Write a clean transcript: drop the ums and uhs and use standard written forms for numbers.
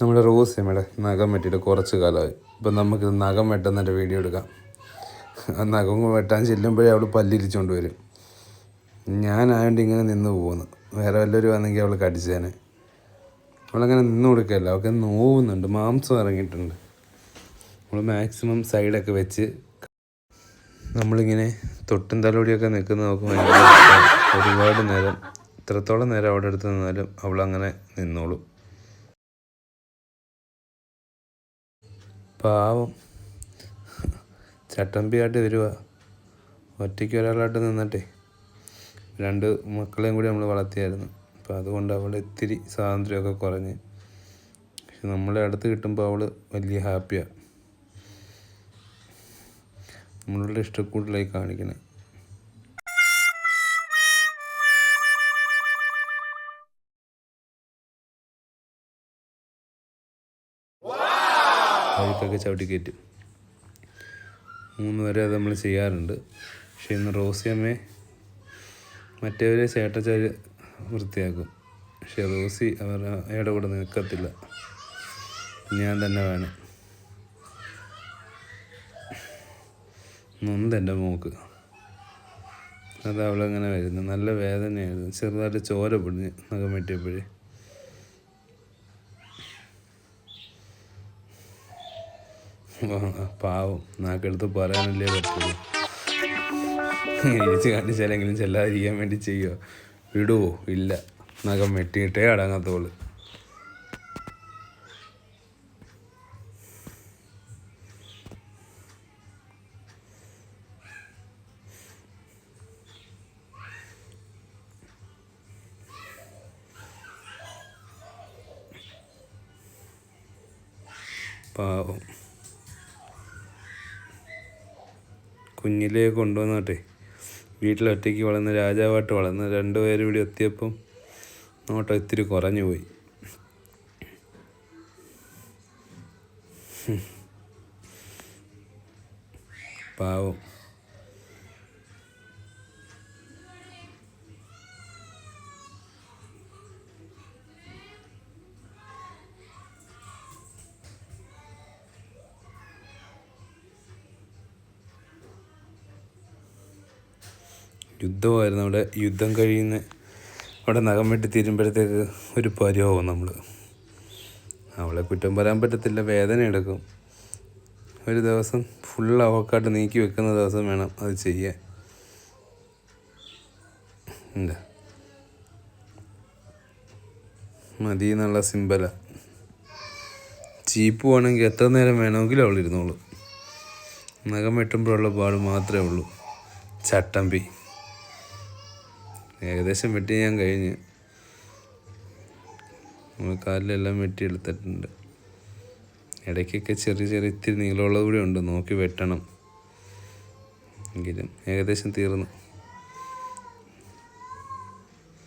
നമ്മുടെ റോസിയമ്മയുടെ നഖം വെട്ടിയിട്ട് കുറച്ച് കാലമായി. ഇപ്പം നമുക്ക് നഖം വെട്ടുന്നതിൻ്റെ വീഡിയോ എടുക്കാം. ആ നഖം വെട്ടാൻ ചെല്ലുമ്പോഴേ അവൾ പല്ലിരിച്ചുകൊണ്ട് വരും. ഞാനായതുകൊണ്ട് ഇങ്ങനെ നിന്ന് പോകുന്നു. വേറെ വല്ലവരും വന്നെങ്കിൽ അവൾ കടിച്ചേനെ. അവളങ്ങനെ നിന്ന് കൊടുക്കുകയല്ല, അവൾക്ക് നോവുന്നുണ്ട്, മാംസം ഇറങ്ങിയിട്ടുണ്ട്. നമ്മൾ മാക്സിമം സൈഡൊക്കെ വെച്ച് നമ്മളിങ്ങനെ തൊട്ടും തലോടിയൊക്കെ നിൽക്കുന്ന നോക്കുമ്പോൾ ഒരുപാട് നേരം, എത്രത്തോളം നേരം അവിടെ അടുത്ത് നിന്നാലും അവളങ്ങനെ നിന്നോളും. പാവം ചട്ടമ്പിയായിട്ട് വരുക. ഒറ്റയ്ക്ക് ഒരാളായിട്ട് നിന്നിട്ടേ. 2 മക്കളെയും കൂടി നമ്മൾ വളർത്തിയായിരുന്നു. അപ്പോൾ അതുകൊണ്ട് അവൾ ഇത്തിരി സ്വാതന്ത്ര്യമൊക്കെ കുറഞ്ഞ്. പക്ഷെ നമ്മളെ അടുത്ത് കിട്ടുമ്പോൾ അവൾ വലിയ ഹാപ്പിയാണ്. നമ്മളുടെ ഇഷ്ടക്കൂടുതലായി കാണിക്കണേ. അഴുക്കൊക്കെ ചവിട്ടിക്കയറ്റും. 3 വരെ അത് നമ്മൾ ചെയ്യാറുണ്ട്. പക്ഷെ ഇന്ന് റോസിയമ്മയെ മറ്റേവരെ ചേട്ടച്ചാർ വൃത്തിയാക്കും. പക്ഷെ റോസി അയാളുടെ കൂടെ നിൽക്കത്തില്ല, ഞാൻ തന്നെ വേണം. നൊന്തെൻ്റെ മോക്ക്. അത് അവളങ്ങനെ വരുന്നു. നല്ല വേദനയായിരുന്നു. ചെറുതായിട്ട് ചോര പൊടിഞ്ഞ് നഖം വെട്ടിയപ്പോഴേ. പാവം, നാക്കെടുത്ത് പറയാനല്ലേ പറ്റുള്ളൂ. ഇരിച്ച് കാണിച്ചാലെങ്കിലും ചെല്ലാതിരിക്കാൻ വേണ്ടി ചെയ്യുമോ? വിടുവോ? ഇല്ല, നഖം വെട്ടിയിട്ടേ അടങ്ങാത്തോള്. പാവം കുഞ്ഞിലേ കൊണ്ടുവന്നിട്ടെ വീട്ടിലൊറ്റയ്ക്ക് വളർന്ന് രാജാവായിട്ട് വളർന്ന് 2 പേരും ഇവിടെ എത്തിയപ്പം നോട്ടം ഇത്തിരി കുറഞ്ഞു പോയി. പാവം. യുദ്ധമായിരുന്നു അവിടെ. യുദ്ധം കഴിയുന്ന അവിടെ നഖം വെട്ടി തീരുമ്പോഴത്തേക്ക് ഒരു പരിവാവും നമ്മൾ. അവളെ കുറ്റം പറയാൻ പറ്റത്തില്ല, വേദന എടുക്കും. ഒരു ദിവസം ഫുൾ അവക്കാട്ട് നീക്കി വെക്കുന്ന ദിവസം വേണം അത് ചെയ്യാൻ. എന്താ മതി എന്നുള്ള സിമ്പല. ചീപ്പ് വേണമെങ്കിൽ എത്ര നേരം വേണമെങ്കിലും അവൾ ഇരുന്നോളൂ. നഖം വെട്ടുമ്പോഴുള്ള പാട് മാത്രമേ ഉള്ളൂ. ചട്ടമ്പി. ഏകദേശം വെട്ടി ഞാൻ കഴിഞ്ഞ്. നമ്മൾ കാലിലെല്ലാം വെട്ടിയെടുത്തിട്ടുണ്ട്. ഇടയ്ക്കൊക്കെ ചെറിയ ഇത്തിരി നീളമുള്ളത് കൂടി ഉണ്ട്, നോക്കി വെട്ടണം. എങ്കിലും ഏകദേശം തീർന്നു.